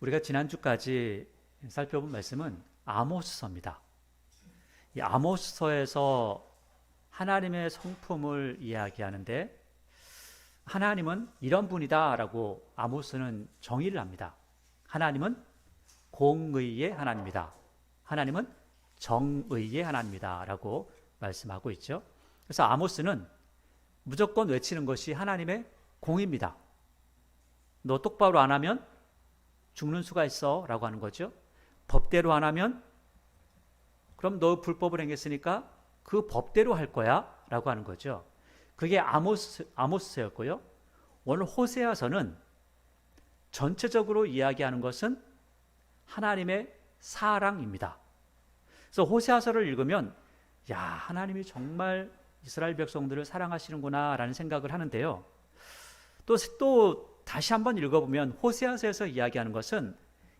우리가 지난주까지 살펴본 말씀은 아모스서입니다. 이 아모스서에서 하나님의 성품을 이야기하는데 하나님은 이런 분이다라고 아모스는 정의를 합니다. 하나님은 공의의 하나님이다. 하나님은 정의의 하나님이다 라고 말씀하고 있죠. 그래서 아모스는 무조건 외치는 것이 하나님의 공의입니다. 너 똑바로 안 하면 죽는 수가 있어 라고 하는 거죠. 법대로 안 하면 그럼 너 불법을 행했으니까 그 법대로 할 거야 라고 하는 거죠. 그게 아모스서였고요. 오늘 호세아서는 전체적으로 이야기하는 것은 하나님의 사랑입니다. 그래서 호세아서를 읽으면 야, 하나님이 정말 이스라엘 백성들을 사랑하시는구나 라는 생각을 하는데요. 또 다시 한번 읽어보면 호세아서에서 이야기하는 것은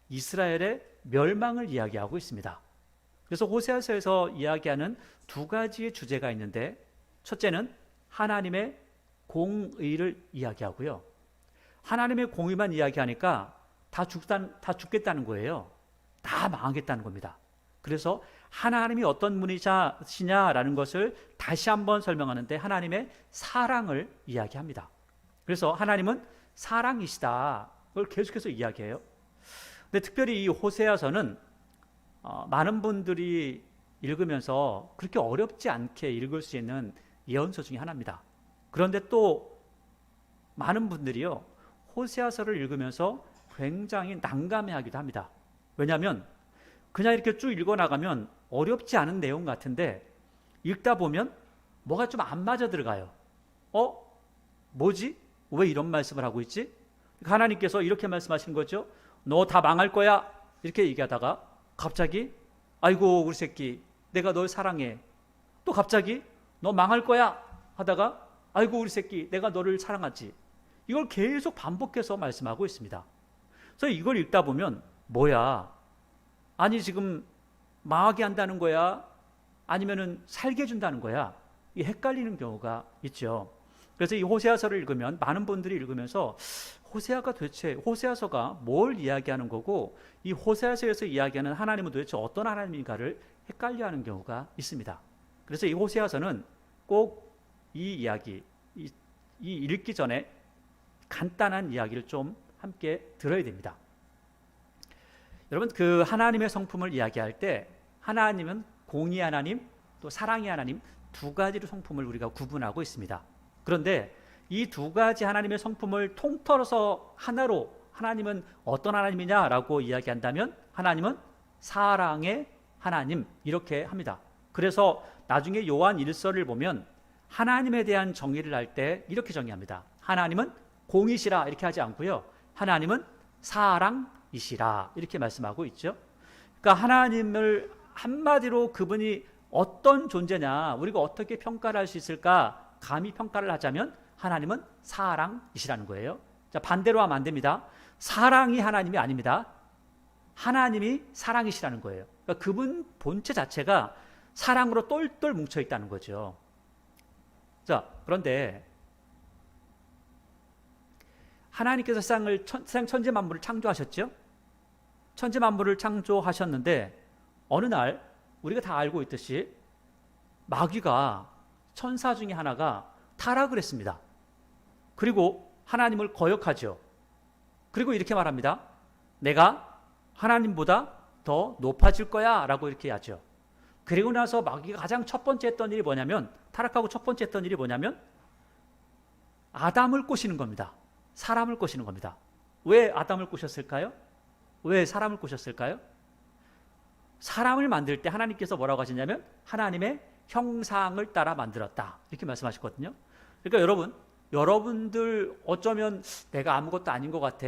이스라엘의 멸망을 이야기하고 있습니다. 그래서 호세아서에서 이야기하는 두 가지의 주제가 있는데 첫째는 하나님의 공의를 이야기하고요. 하나님의 공의만 이야기하니까 다 죽겠다는 거예요. 다 망하겠다는 겁니다. 그래서 하나님이 어떤 분이시냐라는 것을 다시 한번 설명하는데 하나님의 사랑을 이야기합니다. 그래서 하나님은 사랑이시다. 그걸 계속해서 이야기해요. 근데 특별히 이 호세아서는 많은 분들이 읽으면서 그렇게 어렵지 않게 읽을 수 있는 예언서 중에 하나입니다. 그런데 또 많은 분들이요, 호세아서를 읽으면서 굉장히 난감해하기도 합니다. 왜냐하면 그냥 이렇게 쭉 읽어나가면 어렵지 않은 내용 같은데 읽다 보면 뭐가 좀 안 맞아 들어가요. 뭐지? 왜 이런 말씀을 하고 있지? 하나님께서 이렇게 말씀하시는 거죠. 너 다 망할 거야 이렇게 얘기하다가 갑자기 아이고 우리 새끼 내가 널 사랑해. 또 갑자기 너 망할 거야 하다가 아이고 우리 새끼 내가 너를 사랑하지. 이걸 계속 반복해서 말씀하고 있습니다. 그래서 이걸 읽다 보면 뭐야, 아니 지금 망하게 한다는 거야 아니면은 살게 해준다는 거야, 이 헷갈리는 경우가 있죠. 그래서 이 호세아서를 읽으면 많은 분들이 읽으면서 호세아서가 뭘 이야기하는 거고 이 호세아서에서 이야기하는 하나님은 도대체 어떤 하나님인가를 헷갈려하는 경우가 있습니다. 그래서 이 호세아서는 꼭 이 이야기, 이 읽기 전에 간단한 이야기를 좀 함께 들어야 됩니다. 여러분, 그 하나님의 성품을 이야기할 때 하나님은 공의 하나님 또 사랑의 하나님 두 가지의 성품을 우리가 구분하고 있습니다. 그런데 이 두 가지 하나님의 성품을 통틀어서 하나로 하나님은 어떤 하나님이냐라고 이야기한다면 하나님은 사랑의 하나님 이렇게 합니다. 그래서 나중에 요한 1서를 보면 하나님에 대한 정의를 할 때 이렇게 정의합니다. 하나님은 공이시라 이렇게 하지 않고요. 하나님은 사랑이시라 이렇게 말씀하고 있죠. 그러니까 하나님을 한마디로 그분이 어떤 존재냐, 우리가 어떻게 평가를 할 수 있을까, 감히 평가를 하자면 하나님은 사랑이시라는 거예요. 자, 반대로 하면 안 됩니다. 사랑이 하나님이 아닙니다. 하나님이 사랑이시라는 거예요. 그러니까 그분 본체 자체가 사랑으로 똘똘 뭉쳐 있다는 거죠. 자, 그런데 하나님께서 세상을 천지 만물을 창조하셨죠? 천지 만물을 창조하셨는데 어느 날 우리가 다 알고 있듯이 마귀가 천사 중에 하나가 타락을 했습니다. 그리고 하나님을 거역하죠. 그리고 이렇게 말합니다. 내가 하나님보다 더 높아질 거야 라고 이렇게 하죠. 그리고 나서 마귀가 가장 첫 번째 했던 일이 뭐냐면, 타락하고 첫 번째 했던 일이 뭐냐면 아담을 꼬시는 겁니다. 사람을 꼬시는 겁니다. 왜 아담을 꼬셨을까요? 왜 사람을 꼬셨을까요? 사람을 만들 때 하나님께서 뭐라고 하시냐면 하나님의 형상을 따라 만들었다 이렇게 말씀하셨거든요. 그러니까 여러분들 어쩌면 내가 아무것도 아닌 것 같아.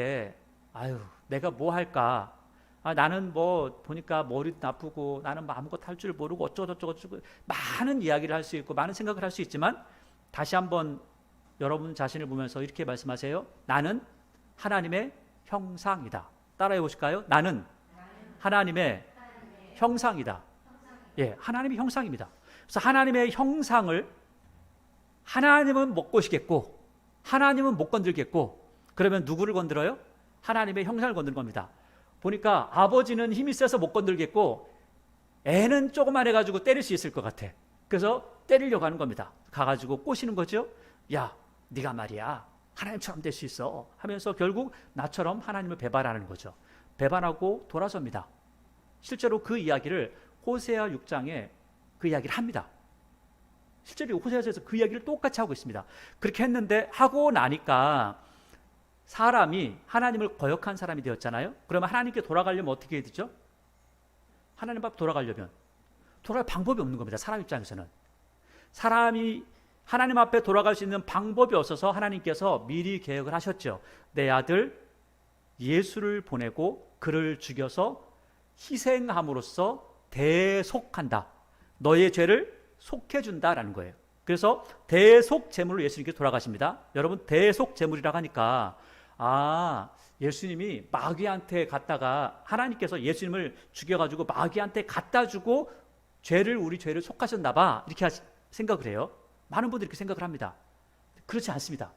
아유, 내가 뭐 할까? 나는 뭐 보니까 머리도 나쁘고 나는 뭐 아무것도 할 줄 모르고 어쩌고 많은 이야기를 할 수 있고 많은 생각을 할 수 있지만 다시 한번 여러분 자신을 보면서 이렇게 말씀하세요. 나는 하나님의 형상이다. 따라해 보실까요? 나는 하나님의 형상이다. 예, 하나님의 형상입니다. 그래서 하나님의 형상을 하나님은 못 꼬시겠고 하나님은 못 건들겠고 그러면 누구를 건드려요? 하나님의 형상을 건드는 겁니다. 보니까 아버지는 힘이 세서 못 건들겠고 애는 조그만 해가지고 때릴 수 있을 것 같아. 그래서 때리려고 하는 겁니다. 가가지고 꼬시는 거죠. 야, 네가 말이야 하나님처럼 될 수 있어 하면서 결국 나처럼 하나님을 배반하는 거죠. 배반하고 돌아섭니다. 실제로 그 이야기를 호세아 6장에 그 이야기를 합니다. 실제로 호세아서에서 그 이야기를 똑같이 하고 있습니다. 그렇게 했는데 하고 나니까 사람이 하나님을 거역한 사람이 되었잖아요. 그러면 하나님께 돌아가려면 어떻게 해야 되죠? 하나님 앞에 돌아갈 방법이 없는 겁니다. 사람 입장에서는. 사람이 하나님 앞에 돌아갈 수 있는 방법이 없어서 하나님께서 미리 계획을 하셨죠. 내 아들 예수를 보내고 그를 죽여서 희생함으로써 대속한다. 너의 죄를 속해준다라는 거예요. 그래서 대속 제물로 예수님께서 돌아가십니다. 여러분, 대속 제물이라고 하니까 예수님이 마귀한테 갔다가 하나님께서 예수님을 죽여가지고 마귀한테 갖다 주고 우리 죄를 속하셨나 봐, 이렇게 생각을 해요. 많은 분들이 이렇게 생각을 합니다. 그렇지 않습니다.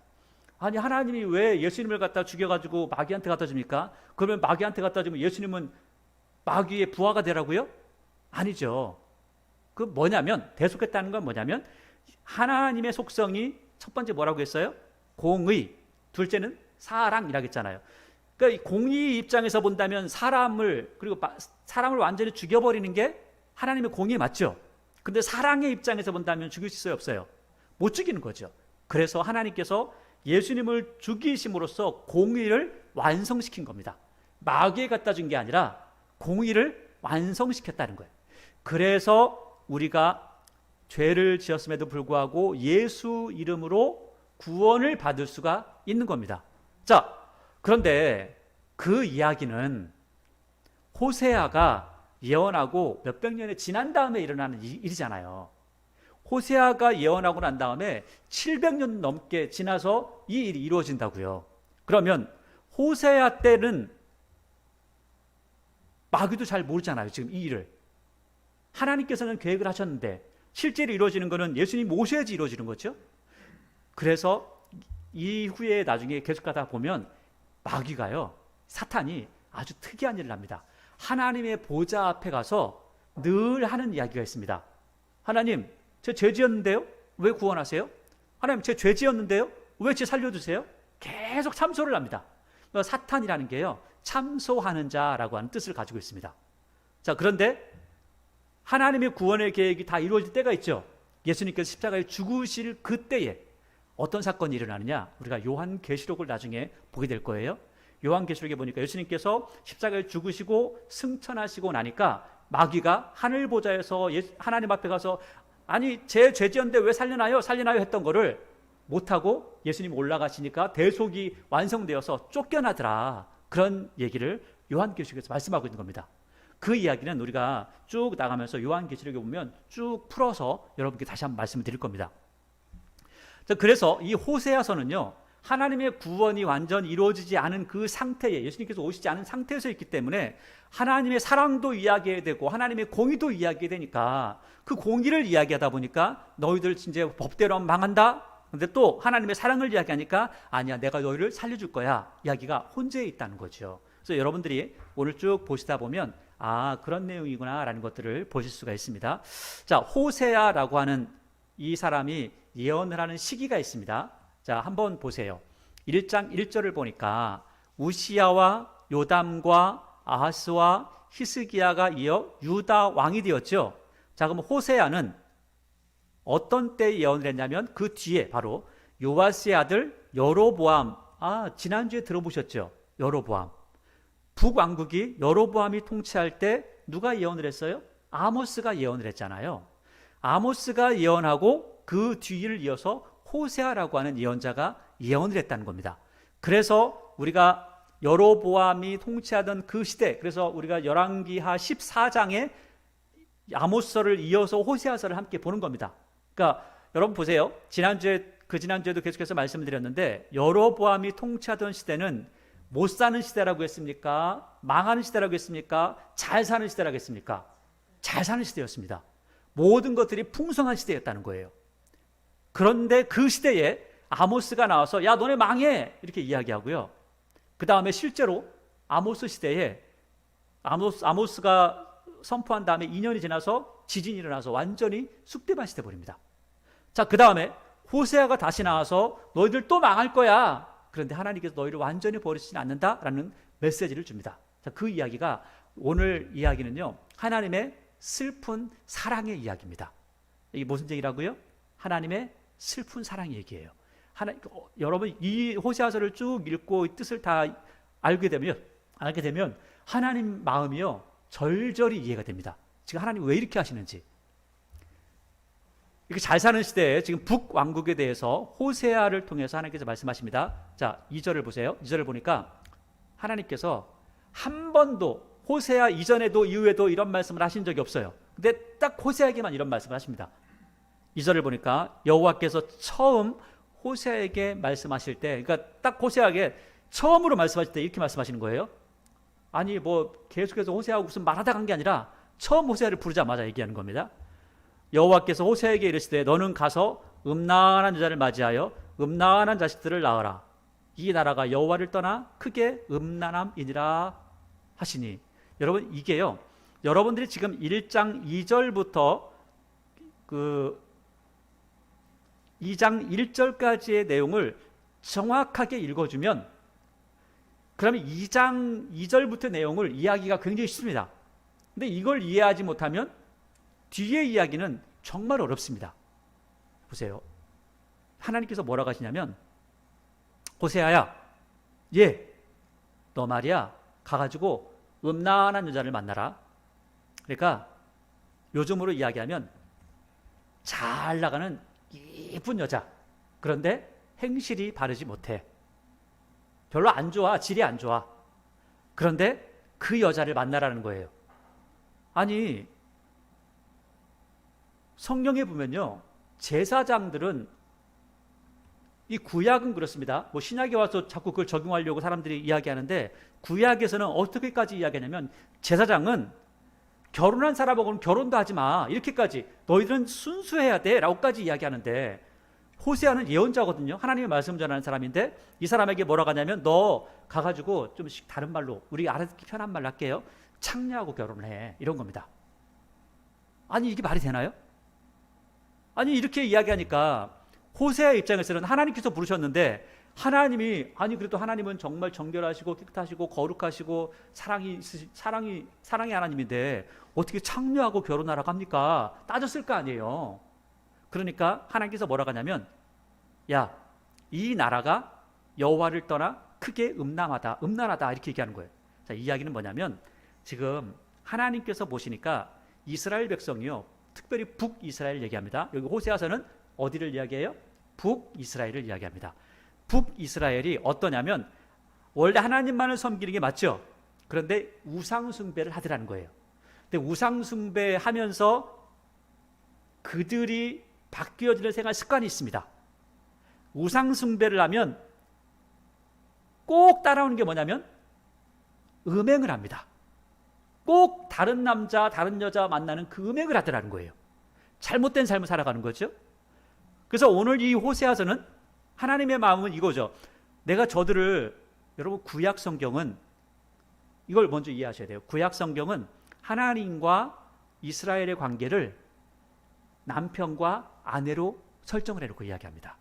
아니, 하나님이 왜 예수님을 갖다 죽여가지고 마귀한테 갖다 줍니까? 그러면 마귀한테 갖다 주면 예수님은 마귀의 부하가 되라고요? 아니죠. 그 뭐냐면, 대속했다는 건 뭐냐면 하나님의 속성이 첫 번째 뭐라고 했어요? 공의, 둘째는 사랑이라고 했잖아요. 그러니까 이 공의 입장에서 본다면 사람을 완전히 죽여버리는 게 하나님의 공의 맞죠? 근데 사랑의 입장에서 본다면 죽일 수 있어요, 없어요? 못 죽이는 거죠. 그래서 하나님께서 예수님을 죽이심으로써 공의를 완성시킨 겁니다. 마귀에 갖다 준 게 아니라 공의를 완성시켰다는 거예요. 그래서 우리가 죄를 지었음에도 불구하고 예수 이름으로 구원을 받을 수가 있는 겁니다. 자, 그런데 그 이야기는 호세아가 예언하고 몇백 년이 지난 다음에 일어나는 일이잖아요. 호세아가 예언하고 난 다음에 700년 넘게 지나서 이 일이 이루어진다고요. 그러면 호세아 때는 마귀도 잘 모르잖아요, 지금 이 일을. 하나님께서는 계획을 하셨는데 실제로 이루어지는 것은 예수님이 오셔야지 이루어지는 거죠. 그래서 이후에 나중에 계속 가다 보면 마귀가요, 사탄이 아주 특이한 일을 합니다. 하나님의 보좌 앞에 가서 늘 하는 이야기가 있습니다. 하나님, 제 죄 지었는데요? 왜 구원하세요? 하나님, 제 죄 지었는데요? 왜 제 살려주세요? 계속 참소를 합니다. 사탄이라는 게요, 참소하는 자라고 하는 뜻을 가지고 있습니다. 자, 그런데 하나님의 구원의 계획이 다 이루어질 때가 있죠. 예수님께서 십자가에 죽으실 그때에 어떤 사건이 일어나느냐, 우리가 요한계시록을 나중에 보게 될 거예요. 요한계시록에 보니까 예수님께서 십자가에 죽으시고 승천하시고 나니까 마귀가 하늘 보좌에서 하나님 앞에 가서 아니, 제 죄 지었는데 왜 살려나요 했던 거를 못하고 예수님 올라가시니까 대속이 완성되어서 쫓겨나더라. 그런 얘기를 요한계시록에서 말씀하고 있는 겁니다. 그 이야기는 우리가 쭉 나가면서 요한계시록에 보면 쭉 풀어서 여러분께 다시 한번 말씀을 드릴 겁니다. 그래서 이 호세아서는요, 하나님의 구원이 완전히 이루어지지 않은 그 상태에, 예수님께서 오시지 않은 상태에서 있기 때문에 하나님의 사랑도 이야기해야 되고 하나님의 공의도 이야기해야 되니까 그 공의를 이야기하다 보니까 너희들 이제 법대로 하면 망한다. 근데 또 하나님의 사랑을 이야기하니까 아니야, 내가 너희를 살려줄 거야. 이야기가 혼재해 있다는 거죠. 그래서 여러분들이 오늘 쭉 보시다 보면 그런 내용이구나 라는 것들을 보실 수가 있습니다. 자, 호세아라고 하는 이 사람이 예언을 하는 시기가 있습니다. 자, 한번 보세요. 1장 1절을 보니까 우시야와 요담과 아하스와 히스기야가 이어 유다 왕이 되었죠. 자, 그럼 호세아는 어떤 때 예언을 했냐면 그 뒤에 바로 요아스의 아들 여로보암, 지난주에 들어보셨죠? 여로보암. 북왕국이 여로보암이 통치할 때 누가 예언을 했어요? 아모스가 예언을 했잖아요. 아모스가 예언하고 그 뒤를 이어서 호세아라고 하는 예언자가 예언을 했다는 겁니다. 그래서 우리가 여로보암이 통치하던 그 시대, 그래서 우리가 열왕기하 14장에 아모스서를 이어서 호세아서를 함께 보는 겁니다. 그러니까 여러분 보세요. 지난주에도 계속해서 말씀을 드렸는데 여로보암이 통치하던 시대는 못 사는 시대라고 했습니까? 망하는 시대라고 했습니까? 잘 사는 시대라고 했습니까? 잘 사는 시대였습니다. 모든 것들이 풍성한 시대였다는 거예요. 그런데 그 시대에 아모스가 나와서 야, 너네 망해! 이렇게 이야기하고요. 그 다음에 실제로 아모스 시대에 아모스가 선포한 다음에 2년이 지나서 지진이 일어나서 완전히 쑥대밭이 돼버립니다. 자, 그 다음에 호세아가 다시 나와서 너희들 또 망할 거야. 그런데 하나님께서 너희를 완전히 버리시진 않는다라는 메시지를 줍니다. 자, 그 이야기가 오늘 이야기는요, 하나님의 슬픈 사랑의 이야기입니다. 이게 무슨 얘기라고요? 하나님의 슬픈 사랑 얘기예요. 여러분 이 호세아서를 쭉 읽고 이 뜻을 다 알게 되면 하나님 마음이요 절절히 이해가 됩니다. 지금 하나님 왜 이렇게 하시는지. 이렇게 잘 사는 시대에 지금 북왕국에 대해서 호세아를 통해서 하나님께서 말씀하십니다. 자, 2절을 보세요. 2절을 보니까 하나님께서 한 번도 호세아 이전에도 이후에도 이런 말씀을 하신 적이 없어요. 근데 딱 호세아에게만 이런 말씀을 하십니다. 2절을 보니까 여호와께서 처음 호세아에게 말씀하실 때, 그러니까 딱 호세아에게 처음으로 말씀하실 때 이렇게 말씀하시는 거예요. 아니 뭐 계속해서 호세아하고 무슨 말하다 간 게 아니라 처음 호세아를 부르자마자 얘기하는 겁니다. 여호와께서 호세아에게 이르시되 너는 가서 음란한 여자를 맞이하여 음란한 자식들을 낳으라. 이 나라가 여호와를 떠나 크게 음란함이니라 하시니. 여러분 이게요, 여러분들이 지금 1장 2절부터 그 2장 1절까지의 내용을 정확하게 읽어주면, 그러면 2장 2절부터 내용을 이해하기가 굉장히 쉽습니다. 근데 이걸 이해하지 못하면 뒤의 이야기는 정말 어렵습니다. 보세요. 하나님께서 뭐라고 하시냐면, 호세아야, 너 말이야 가가지고 음란한 여자를 만나라. 그러니까 요즘으로 이야기하면 잘 나가는 예쁜 여자, 그런데 행실이 바르지 못해, 별로 안 좋아, 질이 안 좋아. 그런데 그 여자를 만나라는 거예요. 아니 성경에 보면요, 제사장들은, 이 구약은 그렇습니다. 뭐 신약에 와서 자꾸 그걸 적용하려고 사람들이 이야기하는데, 구약에서는 어떻게까지 이야기하냐면, 제사장은 결혼한 사람하고는 결혼도 하지 마, 이렇게까지 너희들은 순수해야 돼 라고까지 이야기하는데, 호세아는 예언자거든요. 하나님의 말씀 전하는 사람인데 이 사람에게 뭐라고 하냐면, 너 가가지고 좀 다른 말로, 우리 알아듣기 편한 말로 할게요, 창녀하고 결혼을 해, 이런 겁니다. 아니 이게 말이 되나요? 아니 이렇게 이야기하니까 호세아 입장에서는 하나님께서 부르셨는데, 하나님이, 아니 그래도 하나님은 정말 정결하시고 깨끗하시고 거룩하시고 사랑이 하나님인데 어떻게 창녀하고 결혼하라고 합니까? 따졌을 거 아니에요. 그러니까 하나님께서 뭐라고 하냐면, 야, 이 나라가 여호와를 떠나 크게 음란하다 이렇게 얘기하는 거예요. 자, 이 이야기는 뭐냐면, 지금 하나님께서 보시니까 이스라엘 백성이요, 특별히 북이스라엘 얘기합니다. 여기 호세아서는 어디를 이야기해요? 북이스라엘을 이야기합니다. 북이스라엘이 어떠냐면, 원래 하나님만을 섬기는 게 맞죠? 그런데 우상숭배를 하더라는 거예요. 근데 우상숭배하면서 그들이 바뀌어지는 생활 습관이 있습니다. 우상숭배를 하면 꼭 따라오는 게 뭐냐면 음행을 합니다. 꼭 다른 남자, 다른 여자 만나는 그 음행을 하더라는 거예요. 잘못된 삶을 살아가는 거죠. 그래서 오늘 이 호세아서는 하나님의 마음은 이거죠. 내가 저들을, 여러분 구약 성경은 이걸 먼저 이해하셔야 돼요. 구약 성경은 하나님과 이스라엘의 관계를 남편과 아내로 설정을 해놓고 이야기합니다.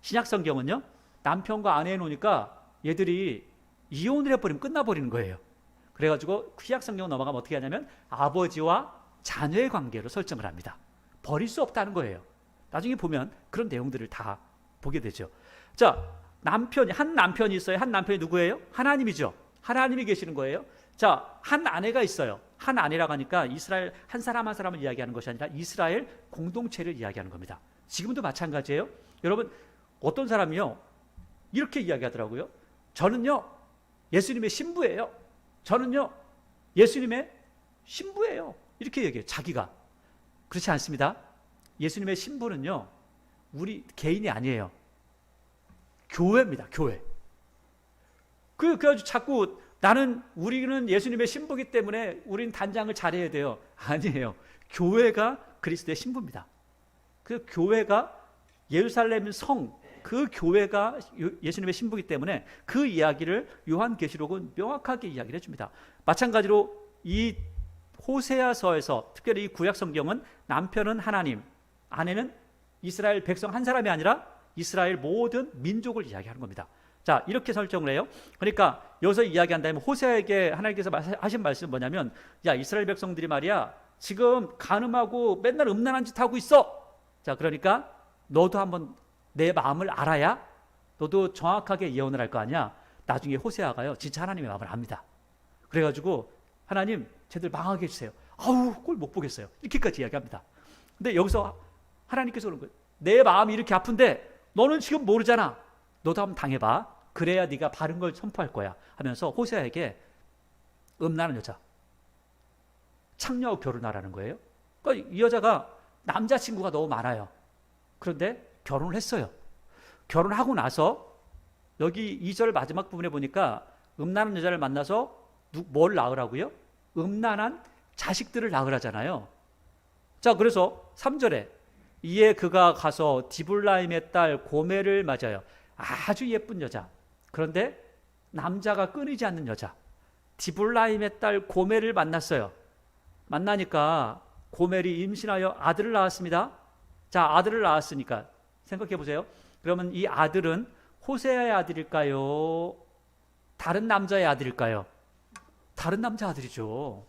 신약 성경은요, 남편과 아내 해놓으니까 얘들이 이혼을 해버리면 끝나버리는 거예요. 그래가지고 신약 성경 넘어가면 어떻게 하냐면 아버지와 자녀의 관계로 설정을 합니다. 버릴 수 없다는 거예요. 나중에 보면 그런 내용들을 다 보게 되죠. 자, 한 남편이 있어요. 한 남편이 누구예요? 하나님이죠. 하나님이 계시는 거예요. 자, 한 아내가 있어요. 한 아내라고 하니까 이스라엘 한 사람 한 사람을 이야기하는 것이 아니라 이스라엘 공동체를 이야기하는 겁니다. 지금도 마찬가지예요. 여러분, 어떤 사람이요, 이렇게 이야기하더라고요. 저는요 예수님의 신부예요. 저는요 예수님의 신부예요. 이렇게 얘기해요. 자기가. 그렇지 않습니다. 예수님의 신부는요 우리 개인이 아니에요. 교회입니다. 교회. 그래가지고 자꾸 우리는 예수님의 신부기 때문에 우리는 단장을 잘해야 돼요. 아니에요. 교회가 그리스도의 신부입니다. 그 교회가 예루살렘 성, 그 교회가 예수님의 신부기 때문에 그 이야기를 요한계시록은 명확하게 이야기를 해줍니다. 마찬가지로 이 호세아서에서 특별히 이 구약 성경은 남편은 하나님, 아내는 이스라엘 백성 한 사람이 아니라 이스라엘 모든 민족을 이야기하는 겁니다. 자, 이렇게 설정을 해요. 그러니까 여기서 이야기한다면 호세아에게 하나님께서 하신 말씀은 뭐냐면, 야, 이스라엘 백성들이 말이야 지금 간음하고 맨날 음란한 짓 하고 있어. 자, 그러니까 너도 한번 내 마음을 알아야 너도 정확하게 예언을 할 거 아니야. 나중에 호세아가요 진짜 하나님의 마음을 압니다. 그래가지고 하나님 쟤들 망하게 해주세요. 아우 꼴 못 보겠어요. 이렇게까지 이야기합니다. 근데 여기서 하나님께서 그런 거예요. 내 마음이 이렇게 아픈데 너는 지금 모르잖아. 너도 한번 당해봐. 그래야 네가 바른 걸 선포할 거야 하면서 호세아에게 음란한 여자, 창녀하고 결혼하라는 거예요. 그러니까 이 여자가 남자친구가 너무 많아요. 그런데 결혼을 했어요. 결혼하고 나서 여기 2절 마지막 부분에 보니까 음란한 여자를 만나서 뭘 낳으라고요? 음란한 자식들을 낳으라잖아요. 자, 그래서 3절에 이에 그가 가서 디블라임의 딸 고멜을 맞아요. 아주 예쁜 여자. 그런데 남자가 끊이지 않는 여자. 디블라임의 딸 고멜을 만났어요. 만나니까 고멜이 임신하여 아들을 낳았습니다. 자, 아들을 낳았으니까 생각해 보세요. 그러면 이 아들은 호세아의 아들일까요? 다른 남자의 아들일까요? 다른 남자 아들이죠.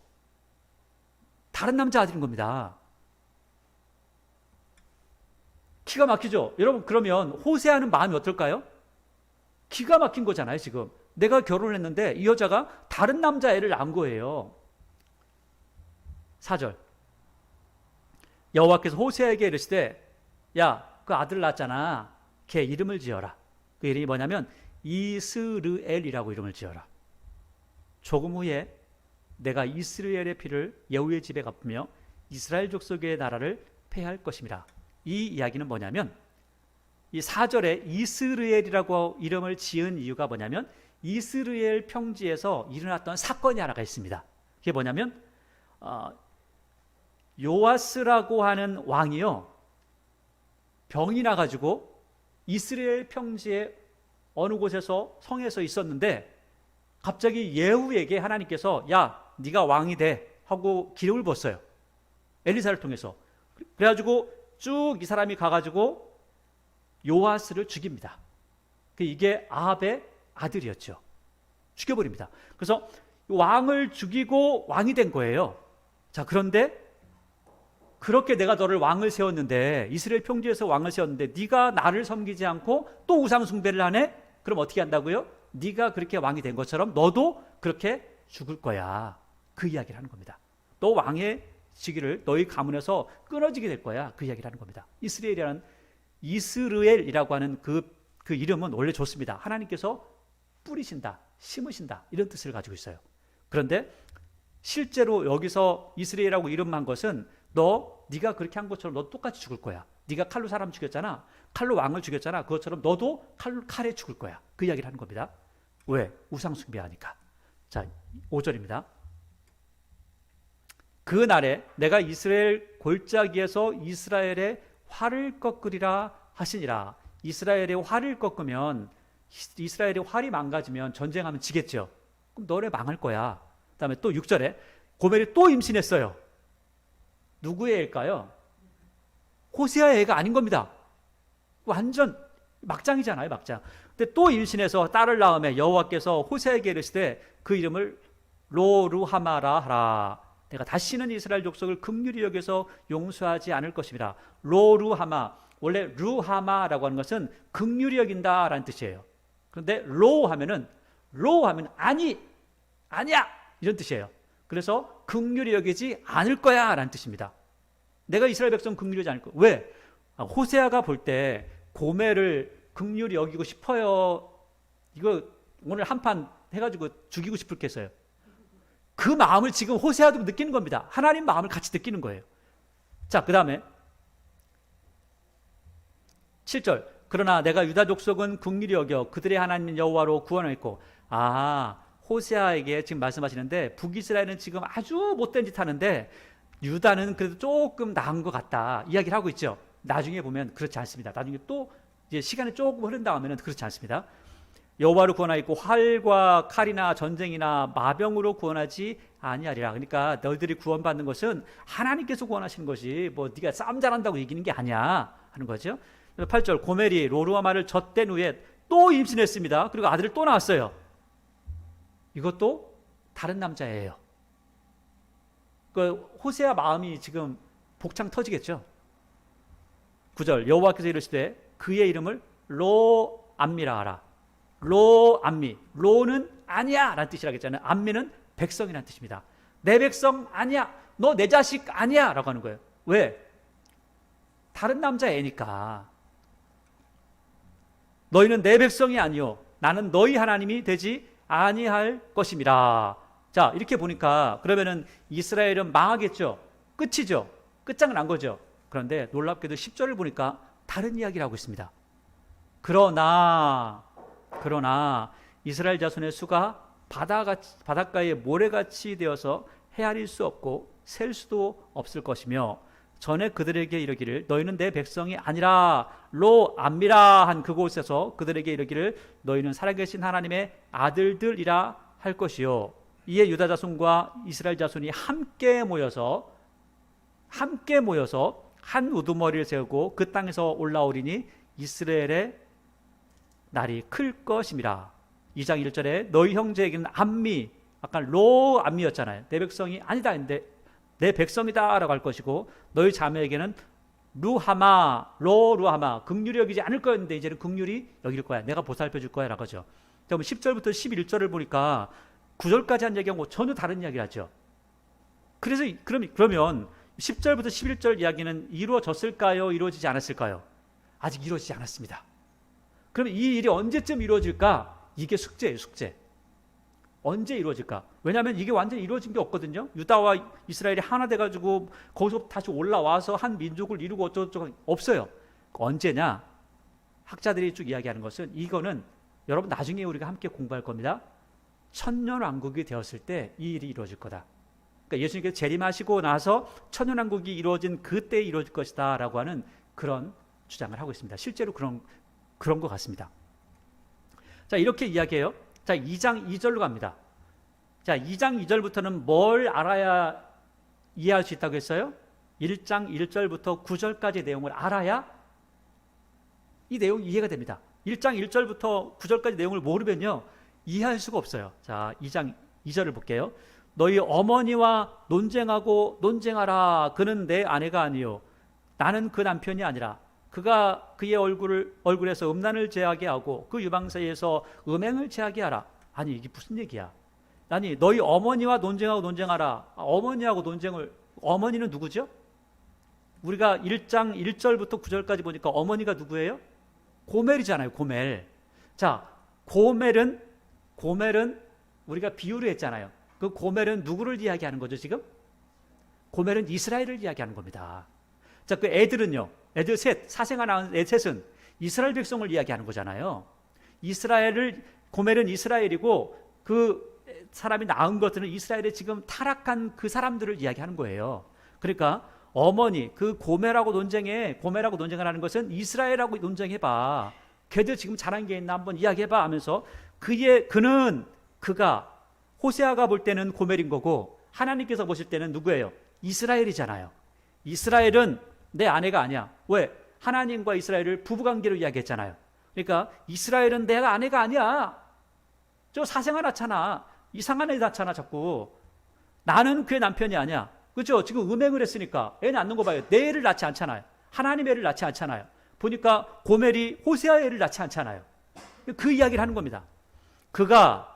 다른 남자 아들인 겁니다. 기가 막히죠? 여러분, 그러면 호세아는 마음이 어떨까요? 기가 막힌 거잖아요, 지금. 내가 결혼을 했는데 이 여자가 다른 남자애를 낳은 거예요. 4절. 여호와께서 호세아에게 이르시되, 야, 그 아들 낳았잖아. 걔 이름을 지어라. 그 이름이 뭐냐면 이스르엘이라고 이름을 지어라. 조금 후에 내가 이스라엘의 피를 여호와의 집에 갚으며 이스라엘 족속의 나라를 폐할 것입니다. 이 이야기는 뭐냐면, 이 4절에 이스라엘이라고 이름을 지은 이유가 뭐냐면 이스라엘 평지에서 일어났던 사건이 하나가 있습니다. 그게 뭐냐면 요아스라고 하는 왕이요, 병이 나가지고 이스라엘 평지에 어느 곳에서 성에서 있었는데 갑자기 예후에게 하나님께서 야, 네가 왕이 돼 하고 기름을 부었어요. 엘리사를 통해서. 그래가지고 쭉 이 사람이 가가지고 요아스를 죽입니다. 이게 아합의 아들이었죠. 죽여버립니다. 그래서 왕을 죽이고 왕이 된 거예요. 자, 그런데 그렇게 내가 너를 왕을 세웠는데, 이스라엘 평지에서 왕을 세웠는데 네가 나를 섬기지 않고 또 우상 숭배를 하네? 그럼 어떻게 한다고요? 네가 그렇게 왕이 된 것처럼 너도 그렇게 죽을 거야. 그 이야기를 하는 겁니다. 너 왕의 시기를 너희 가문에서 끊어지게 될 거야. 그 이야기를 하는 겁니다. 이스라엘이라고 하는 그 이름은 원래 좋습니다. 하나님께서 뿌리신다, 심으신다, 이런 뜻을 가지고 있어요. 그런데 실제로 여기서 이스라엘이라고 이름한 것은 네가 그렇게 한 것처럼 너 똑같이 죽을 거야. 네가 칼로 사람 죽였잖아. 칼로 왕을 죽였잖아. 그것처럼 너도 칼에 죽을 거야. 그 이야기를 하는 겁니다. 왜? 우상 숭배하니까. 자, 5절입니다. 그 날에 내가 이스라엘 골짜기에서 이스라엘의 활을 꺾으리라 하시니라. 이스라엘의 활을 꺾으면, 이스라엘의 활이 망가지면 전쟁하면 지겠죠. 그럼 너네 망할 거야. 그 다음에 또 6절에 고멜이 또 임신했어요. 누구의 애일까요? 호세아의 애가 아닌 겁니다. 완전 막장이잖아요, 막장. 근데 또 임신해서 딸을 낳음에 여호와께서 호세아에게 이르시되 그 이름을 로루하마라 하라. 내가 다시는 이스라엘 족속을 긍휼히 여겨서 용서하지 않을 것입니다. 로루하마, 원래 루하마라고 하는 것은 긍휼히 여긴다라는 뜻이에요. 그런데 로하면 아니야 이런 뜻이에요. 그래서 긍휼히 여기지 않을 거야 라는 뜻입니다. 내가 이스라엘 백성 긍휼히 여기지 않을 거야. 왜? 호세아가 볼 때 고멜을 긍휼히 여기고 싶어요. 이거 오늘 한판 해가지고 죽이고 싶을겠어요. 그 마음을 지금 호세아도 느끼는 겁니다. 하나님 마음을 같이 느끼는 거예요. 자, 그 다음에 7절. 그러나 내가 유다 족속은 긍휼히 여겨 그들의 하나님 여호와로 구원하였고. 호세아에게 지금 말씀하시는데 북이스라엘은 지금 아주 못된 짓 하는데 유다는 그래도 조금 나은 것 같다 이야기를 하고 있죠. 나중에 보면 그렇지 않습니다. 나중에 또 이제 시간이 조금 흐른 다음에는 그렇지 않습니다. 여호와로 구원하였고 활과 칼이나 전쟁이나 마병으로 구원하지 아니하리라. 그러니까 너희들이 구원받는 것은 하나님께서 구원하시는 것이 뭐 네가 싸움 잘한다고 이기는 게 아니야 하는 거죠. 8절 고멜이 로루아마를 젖된 후에 또 임신했습니다. 그리고 아들을 또 낳았어요. 이것도 다른 남자예요. 그 호세아 마음이 지금 복창 터지겠죠. 9절 여호와께서 이르시되 그의 이름을 로암미라 하라. 로암미, 로는 아니야 라는 뜻이라고 했잖아요. 암미는 백성이라는 뜻입니다. 내 백성 아니야, 너 내 자식 아니야 라고 하는 거예요. 왜? 다른 남자애니까. 너희는 내 백성이 아니요 나는 너희 하나님이 되지 아니할 것임이라. 자, 이렇게 보니까 그러면은 이스라엘은 망하겠죠. 끝이죠. 끝장은 난 거죠. 그런데 놀랍게도 10절을 보니까 다른 이야기를 하고 있습니다. 그러나 이스라엘 자손의 수가 바닷가에 모래같이 되어서 헤아릴 수 없고 셀 수도 없을 것이며 전에 그들에게 이르기를 너희는 내 백성이 아니라 로암미라 한 그곳에서 그들에게 이르기를 너희는 살아계신 하나님의 아들들이라 할 것이요. 이에 유다 자손과 이스라엘 자손이 함께 모여서 한 우두머리를 세우고 그 땅에서 올라오리니 이스라엘의 날이 클 것임이라. 2장 1절에 너희 형제에게는 암미, 아까 로암미였잖아요. 내 백성이 아니다 했는데 내 백성이다 라고 할 것이고 너희 자매에게는 로루하마 긍휼히 여기지 않을 거였는데 이제는 긍휼히 여길 거야. 내가 보살펴 줄 거야 라고 하죠. 그럼 10절부터 11절을 보니까 9절까지 한 얘기하고 전혀 다른 이야기를 하죠. 그래서 그러면 10절부터 11절 이야기는 이루어졌을까요? 이루어지지 않았을까요? 아직 이루어지지 않았습니다. 그럼 이 일이 언제쯤 이루어질까? 이게 숙제예요, 숙제. 언제 이루어질까? 왜냐하면 이게 완전히 이루어진 게 없거든요. 유다와 이스라엘이 하나 돼가지고 거기서 다시 올라와서 한 민족을 이루고 어쩌고저쩌고 없어요. 언제냐? 학자들이 쭉 이야기하는 것은 이거는 여러분 나중에 우리가 함께 공부할 겁니다. 천년왕국이 되었을 때 이 일이 이루어질 거다. 그러니까 예수님께서 재림하시고 나서 천년왕국이 이루어진 그때 이루어질 것이다 라고 하는 그런 주장을 하고 있습니다. 실제로 그런 것 같습니다. 자, 이렇게 이야기해요. 자, 2장 2절로 갑니다. 자, 2장 2절부터는 뭘 알아야 이해할 수 있다고 했어요? 1장 1절부터 9절까지 내용을 알아야 이 내용이 이해가 됩니다. 1장 1절부터 9절까지 내용을 모르면요 이해할 수가 없어요. 자, 2장 2절을 볼게요. 너희 어머니와 논쟁하고 논쟁하라. 그는 내 아내가 아니요 나는 그 남편이 아니라 그가 그의 얼굴에서 음란을 제하게 하고 그 유방사이에서 음행을 제하게 하라. 아니 이게 무슨 얘기야? 아니 너희 어머니와 논쟁하고 논쟁하라. 어머니하고 논쟁을, 어머니는 누구죠? 우리가 1장 1절부터 9절까지 보니까 어머니가 누구예요? 고멜이잖아요. 고멜. 자, 고멜은 우리가 비유를 했잖아요. 그 고멜은 누구를 이야기하는 거죠 지금? 고멜은 이스라엘을 이야기하는 겁니다. 자, 그 애들은요, 애들 셋, 사생아 낳은 애 셋은 이스라엘 백성을 이야기하는 거잖아요. 고멜은 이스라엘이고 그 사람이 낳은 것들은 이스라엘의 지금 타락한 그 사람들을 이야기하는 거예요. 그러니까 어머니, 그 고멜하고 논쟁을 하는 것은 이스라엘하고 논쟁해봐. 걔들 지금 잘한 게 있나 한번 이야기해봐 하면서 그가 호세아가 볼 때는 고멜인 거고 하나님께서 보실 때는 누구예요? 이스라엘이잖아요. 이스라엘은 내 아내가 아니야. 왜? 하나님과 이스라엘을 부부관계로 이야기했잖아요. 그러니까 이스라엘은 내가 아내가 아니야. 저 사생아 낳잖아. 이상한 애 낳잖아 자꾸. 나는 그의 남편이 아니야. 그렇죠? 지금 음행을 했으니까 애 낳는 거 봐요. 내 애를 낳지 않잖아요. 하나님의 애를 낳지 않잖아요. 보니까 고멜이 호세아의 애를 낳지 않잖아요. 그 이야기를 하는 겁니다. 그러니까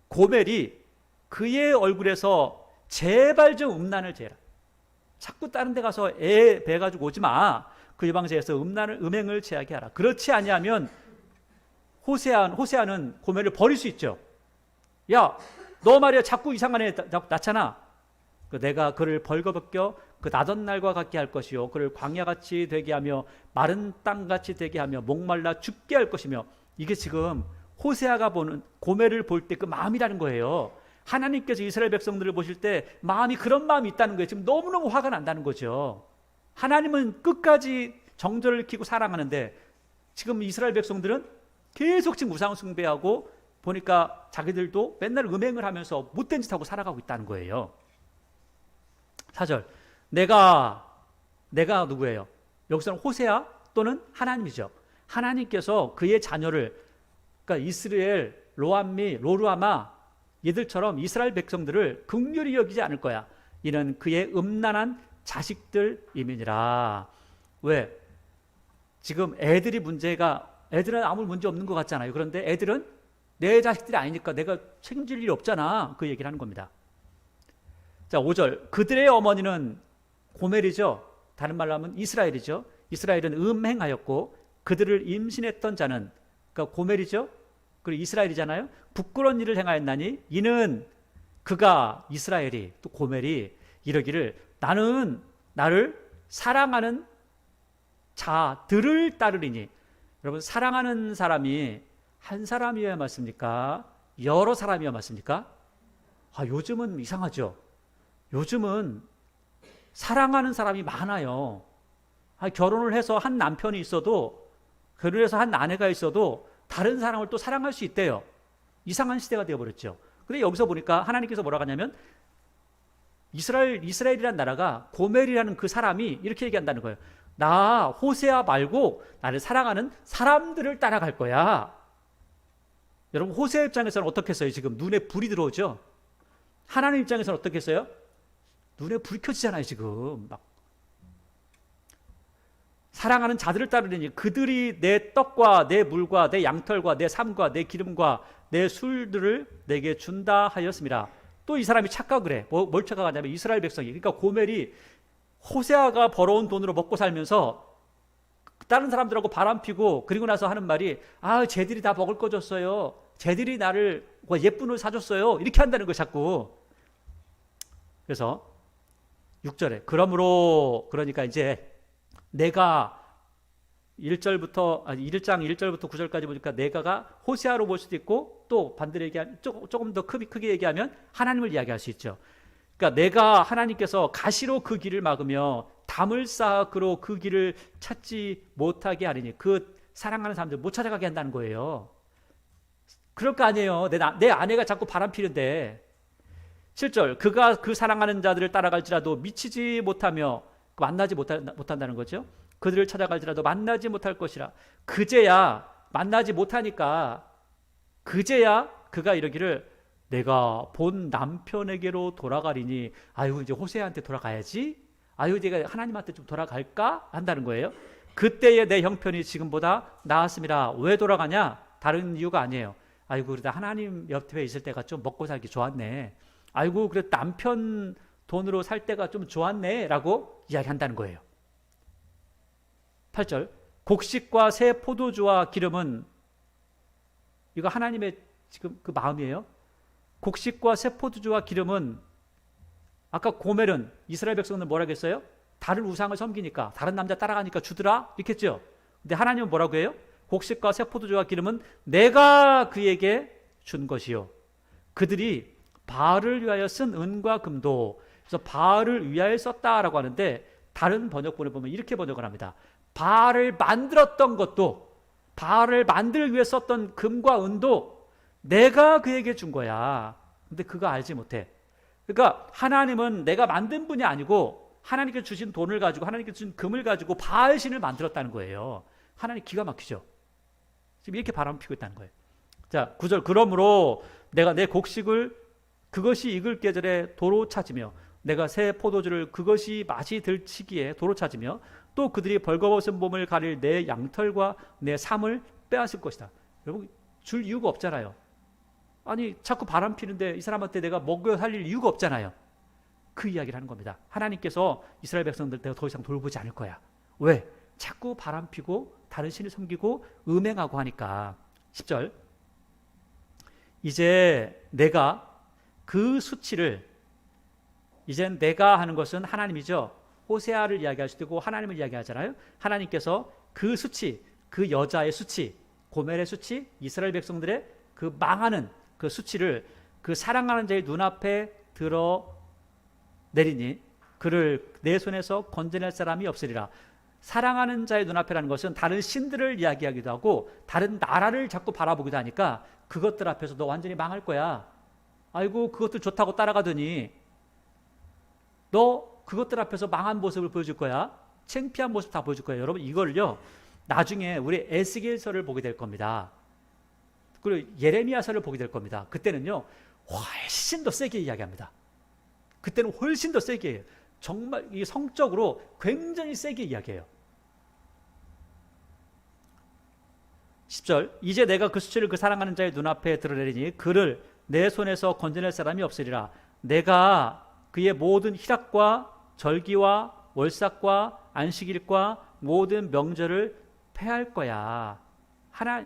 고멜이 그의 얼굴에서 제발 좀 음란을 제라. 자꾸 다른 데 가서 애 배 가지고 오지 마. 그 유방세에서 음행을 제하게 하라. 그렇지 아니하면 호세아는 고멜을 버릴 수 있죠. 야, 너 말이야 자꾸 이상한 애 낳잖아. 내가 그를 벌거벗겨 그 나던 날과 같게 할 것이요 그를 광야같이 되게 하며 마른 땅같이 되게 하며 목말라 죽게 할 것이며. 이게 지금 호세아가 보는 고멜을 볼 때 그 마음이라는 거예요. 하나님께서 이스라엘 백성들을 보실 때 그런 마음이 있다는 거예요. 지금 너무너무 화가 난다는 거죠. 하나님은 끝까지 정절을 키고 사랑하는데 지금 이스라엘 백성들은 계속 지금 우상 숭배하고 보니까 자기들도 맨날 음행을 하면서 못된 짓 하고 살아가고 있다는 거예요. 4절. 내가 누구예요? 여기서는 호세아 또는 하나님이죠. 하나님께서 그의 자녀를, 그러니까 이스라엘, 로암미, 로루아마 얘들처럼 이스라엘 백성들을 긍휼히 여기지 않을 거야. 이는 그의 음란한 자식들임이니라. 왜? 지금 애들은 아무 문제 없는 것 같잖아요. 그런데 애들은 내 자식들이 아니니까 내가 책임질 일이 없잖아. 그 얘기를 하는 겁니다. 자, 5절. 그들의 어머니는 고멜이죠. 다른 말로 하면 이스라엘이죠. 이스라엘은 음행하였고 그들을 임신했던 자는, 그러니까 고멜이죠. 그리고 이스라엘이잖아요. 부끄러운 일을 행하였나니 이는 그가, 이스라엘이, 또 고멜이 이러기를 나는 나를 사랑하는 자들을 따르리니. 여러분, 사랑하는 사람이 한 사람이어야 맞습니까? 여러 사람이어야 맞습니까? 요즘은 이상하죠. 요즘은 사랑하는 사람이 많아요. 결혼을 해서 한 남편이 있어도, 결혼을 해서 한 아내가 있어도 다른 사람을 또 사랑할 수 있대요. 이상한 시대가 되어버렸죠. 근데 여기서 보니까 하나님께서 뭐라고 하냐면 이스라엘이라는 나라가 고멜이라는 그 사람이 이렇게 얘기한다는 거예요. 나 호세아 말고 나를 사랑하는 사람들을 따라갈 거야. 여러분, 호세아 입장에서는 어떻게 했어요? 지금 눈에 불이 들어오죠. 하나님 입장에서는 어떻게 했어요? 눈에 불이 켜지잖아요. 지금 막 사랑하는 자들을 따르려니 그들이 내 떡과 내 물과 내 양털과 내 삶과 내 기름과 내 술들을 내게 준다 하였습니다. 또 이 사람이 착각을 해. 뭘 착각하냐면 이스라엘 백성이, 그러니까 고멜이 호세아가 벌어온 돈으로 먹고 살면서 다른 사람들하고 바람피고, 그리고 나서 하는 말이 쟤들이 다 먹을 거 줬어요. 쟤들이 나를 예쁜 옷 사줬어요. 이렇게 한다는 거예요, 자꾸. 그래서 6절에 그러니까 이제 내가 1장 1절부터 9절까지 보니까 내가가 호세아로 볼 수도 있고, 또 반대로 얘기하면 조금 더 크게 얘기하면 하나님을 이야기할 수 있죠. 그러니까 내가, 하나님께서 가시로 그 길을 막으며 담을 쌓아 그로 그 길을 찾지 못하게 하리니, 그 사랑하는 사람들 못 찾아가게 한다는 거예요. 그럴 거 아니에요. 내 아내가 자꾸 바람 피는데. 7절. 그가 그 사랑하는 자들을 따라갈지라도 미치지 못하며, 만나지 못한다는 거죠. 그들을 찾아갈지라도 만나지 못할 것이라. 그제야, 만나지 못하니까 그제야 그가 이러기를 내가 본 남편에게로 돌아가리니. 이제 호세아한테 돌아가야지. 내가 하나님한테 좀 돌아갈까? 한다는 거예요. 그때의 내 형편이 지금보다 나았습니다. 왜 돌아가냐? 다른 이유가 아니에요. 그래도 하나님 옆에 있을 때가 좀 먹고 살기 좋았네. 그래도 남편 돈으로 살 때가 좀 좋았네 라고 이야기한다는 거예요. 8절. 곡식과 새 포도주와 기름은, 이거 하나님의 지금 그 마음이에요. 곡식과 새 포도주와 기름은, 아까 고멜은 이스라엘 백성은 뭐라고 했어요? 다른 우상을 섬기니까, 다른 남자 따라가니까 주더라 이렇게 했죠. 근데 하나님은 뭐라고 해요? 곡식과 새 포도주와 기름은 내가 그에게 준 것이요, 그들이 바알을 위하여 쓴 은과 금도. 그래서 바알을 위하여 썼다라고 하는데, 다른 번역본에 보면 이렇게 번역을 합니다. 바알을 만들었던 것도, 바알을 만들기 위해 썼던 금과 은도 내가 그에게 준 거야. 근데 그거 알지 못해. 그러니까 하나님은 내가 만든 분이 아니고 하나님께 주신 돈을 가지고, 하나님께 주신 금을 가지고 바알 신을 만들었다는 거예요. 하나님 기가 막히죠. 지금 이렇게 바람 피고 있다는 거예요. 자, 9절. 그러므로 내가 내 곡식을 그것이 익을 계절에 도로 찾으며, 내가 새 포도주를 그것이 맛이 들치기에 도로 찾으며, 또 그들이 벌거벗은 몸을 가릴 내 양털과 내 삶을 빼앗을 것이다. 여러분, 줄 이유가 없잖아요. 자꾸 바람 피는데 이 사람한테 내가 먹여 살릴 이유가 없잖아요. 그 이야기를 하는 겁니다. 하나님께서 이스라엘 백성들 내가 더 이상 돌보지 않을 거야. 왜? 자꾸 바람 피고 다른 신을 섬기고 음행하고 하니까. 10절. 이제 내가 그 수치를, 이젠 내가 하는 것은 하나님이죠. 호세아를 이야기할 수도 있고 하나님을 이야기하잖아요. 하나님께서 그 수치, 그 여자의 수치, 고멜의 수치, 이스라엘 백성들의 그 망하는 그 수치를 그 사랑하는 자의 눈앞에 드러 내리니 그를 내 손에서 건져낼 사람이 없으리라. 사랑하는 자의 눈앞이라는 것은 다른 신들을 이야기하기도 하고 다른 나라를 자꾸 바라보기도 하니까 그것들 앞에서 너 완전히 망할 거야. 아이고 그것들 좋다고 따라가더니 너 그것들 앞에서 망한 모습을 보여줄 거야. 창피한 모습 다 보여줄 거예요. 여러분 이걸요 나중에 우리 에스겔서를 보게 될 겁니다. 그리고 예레미야서를 보게 될 겁니다. 그때는요 훨씬 더 세게 이야기합니다. 그때는 훨씬 더 세게 해요. 정말 이 성적으로 굉장히 세게 이야기해요. 10절 이제 내가 그 수치를 그 사랑하는 자의 눈앞에 드러내리니 그를 내 손에서 건져낼 사람이 없으리라. 내가 그의 모든 희락과 절기와 월삭과 안식일과 모든 명절을 폐할 거야.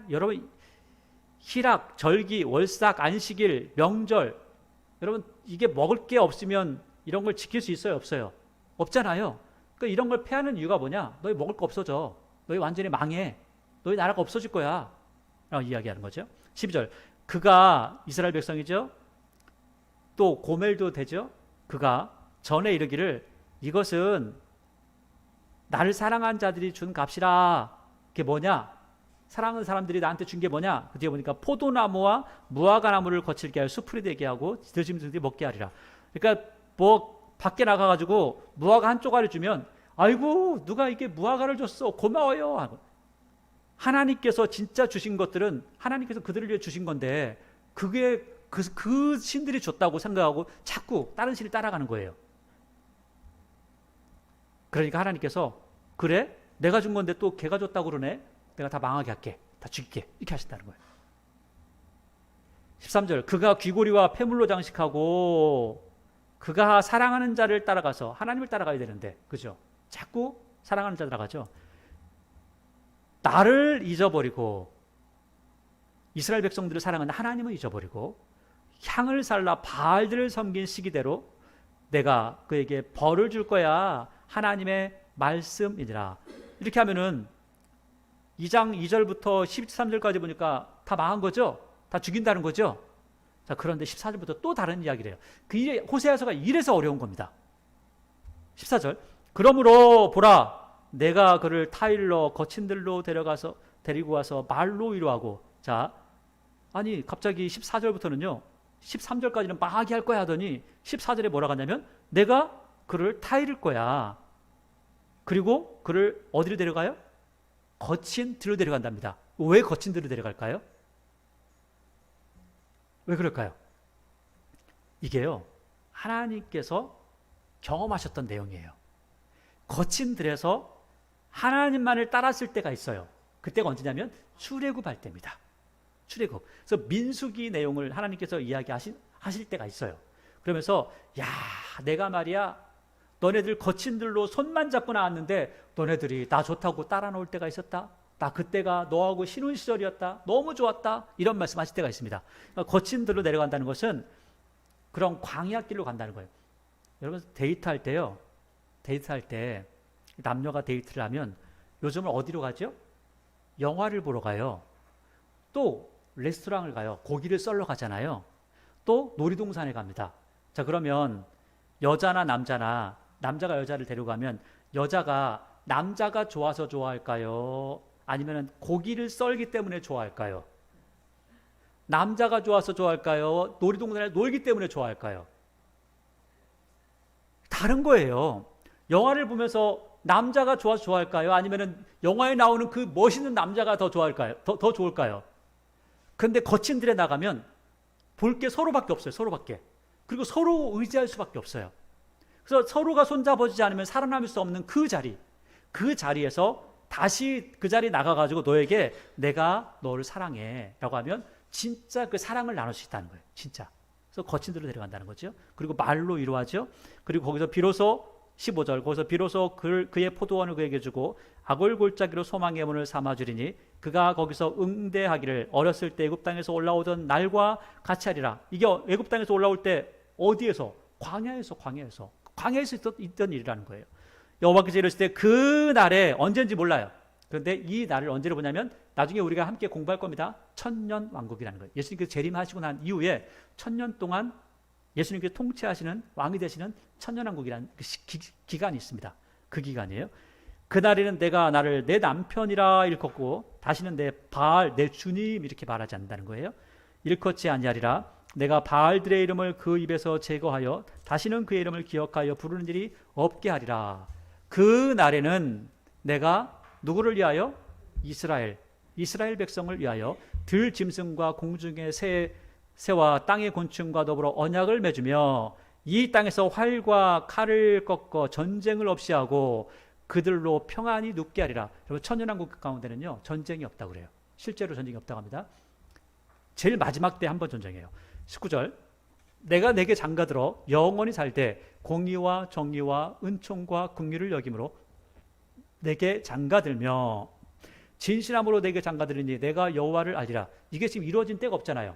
여러분 희락, 절기, 월삭, 안식일, 명절 여러분 이게 먹을 게 없으면 이런 걸 지킬 수 있어요? 없어요? 없잖아요. 그러니까 이런 걸 폐하는 이유가 뭐냐? 너희 먹을 거 없어져. 너희 완전히 망해. 너희 나라가 없어질 거야. 라고 이야기하는 거죠. 12절 그가 이스라엘 백성이죠. 또 고멜도 되죠. 그가 전에 이르기를 이것은 나를 사랑한 자들이 준 값이라. 그게 뭐냐? 사랑하는 사람들이 나한테 준 게 뭐냐? 그 뒤에 보니까 포도나무와 무화과나무를 거칠게 하여 수풀이 되게 하고 드시는 분들이 먹게 하리라. 그러니까 뭐 밖에 나가가지고 무화과 한 쪼가리 주면 아이고 누가 이게 무화과를 줬어 고마워요 하고 하나님께서 진짜 주신 것들은 하나님께서 그들을 위해 주신 건데 그게 그 신들이 줬다고 생각하고 자꾸 다른 신을 따라가는 거예요. 그러니까 하나님께서 그래? 내가 준 건데 또 걔가 줬다고 그러네? 내가 다 망하게 할게. 다 죽일게. 이렇게 하신다는 거예요. 13절 그가 귀고리와 폐물로 장식하고 그가 사랑하는 자를 따라가서 하나님을 따라가야 되는데 그죠? 자꾸 사랑하는 자 따라가죠. 나를 잊어버리고 이스라엘 백성들을 사랑하는 하나님을 잊어버리고 향을 살라 바알들을 섬긴 시기대로 내가 그에게 벌을 줄 거야. 하나님의 말씀이니라. 이렇게 하면은 2장 2절부터 13절까지 보니까 다 망한 거죠? 다 죽인다는 거죠? 자, 그런데 14절부터 또 다른 이야기를 해요. 호세아서가 이래서 어려운 겁니다. 14절 그러므로 보라 내가 그를 타일러 거친 들로 데리고 와서 말로 위로하고 자 아니 갑자기 14절부터는요 13절까지는 망하게 할 거야 하더니 14절에 뭐라고 하냐면 내가 그를 타이를 거야. 그리고 그를 어디로 데려가요? 거친 들로 데려간답니다. 왜 거친 들로 데려갈까요? 왜 그럴까요? 이게요 하나님께서 경험하셨던 내용이에요. 거친 들에서 하나님만을 따랐을 때가 있어요. 그때가 언제냐면 출애굽할 때입니다. 출애굽. 그래서 민수기 내용을 하나님께서 이야기하실 때가 있어요. 그러면서 야 내가 말이야 너네들 거친 들로 손만 잡고 나왔는데 너네들이 나 좋다고 따라 놓을 때가 있었다. 나 그때가 너하고 신혼 시절이었다. 너무 좋았다. 이런 말씀하실 때가 있습니다. 그러니까 거친 들로 내려간다는 것은 그런 광야길로 간다는 거예요. 여러분 데이트할 때요. 데이트할 때 남녀가 데이트를 하면 요즘은 어디로 가죠? 영화를 보러 가요. 또 레스토랑을 가요. 고기를 썰러 가잖아요. 또 놀이동산에 갑니다. 자 그러면 여자나 남자가 여자를 데려가면 여자가 남자가 좋아서 좋아할까요? 아니면 고기를 썰기 때문에 좋아할까요? 남자가 좋아서 좋아할까요? 놀이동산에 놀기 때문에 좋아할까요? 다른 거예요. 영화를 보면서 남자가 좋아서 좋아할까요? 아니면 영화에 나오는 그 멋있는 남자가 더 좋아할까요? 더 좋을까요? 그런데 거친 들에 나가면 볼 게 서로밖에 없어요. 서로밖에. 그리고 서로 의지할 수밖에 없어요. 그래서 서로가 손잡아주지 않으면 살아남을 수 없는 그 자리에서 다시 그 자리에 나가가지고 너에게 내가 너를 사랑해 라고 하면 진짜 그 사랑을 나눌 수 있다는 거예요. 진짜. 그래서 거친 데로 데려간다는 거죠. 그리고 말로 위로하죠. 그리고 거기서 비로소 15절 거기서 비로소 그의 포도원을 그에게 주고 아골골짜기로 소망의 문을 삼아주리니 그가 거기서 응대하기를 어렸을 때 애굽 땅에서 올라오던 날과 같이 하리라. 이게 애굽 땅에서 올라올 때 어디에서? 광야에서 있던 일이라는 거예요. 여호와께서 이르실 때 그 날에 언제인지 몰라요. 그런데 이 날을 언제로 보냐면 나중에 우리가 함께 공부할 겁니다. 천년 왕국이라는 거예요. 예수님께서 재림하시고 난 이후에 천년 동안 예수님께서 통치하시는 왕이 되시는 천년 왕국이라는 기간이 있습니다. 그 기간이에요. 그날에는 내가 나를 내 남편이라 일컫고 다시는 내 바알 내 주님 이렇게 말하지 않는다는 거예요. 일컫지 아니하리라. 내가 바알들의 이름을 그 입에서 제거하여 다시는 그의 이름을 기억하여 부르는 일이 없게 하리라. 그 날에는 내가 누구를 위하여? 이스라엘 백성을 위하여 들 짐승과 공중의 새와 땅의 곤충과 더불어 언약을 맺으며 이 땅에서 활과 칼을 꺾어 전쟁을 없이 하고 그들로 평안히 눕게 하리라. 여러분, 천년왕국 가운데는요 전쟁이 없다고 그래요. 실제로 전쟁이 없다고 합니다. 제일 마지막 때 한 번 전쟁해요. 19절, 내가 내게 장가들어 영원히 살되 공의와 정의와 은총과 긍휼을 여김으로 내게 장가들며 진실함으로 내게 장가들으니 내가 여호와를 알리라. 이게 지금 이루어진 때가 없잖아요.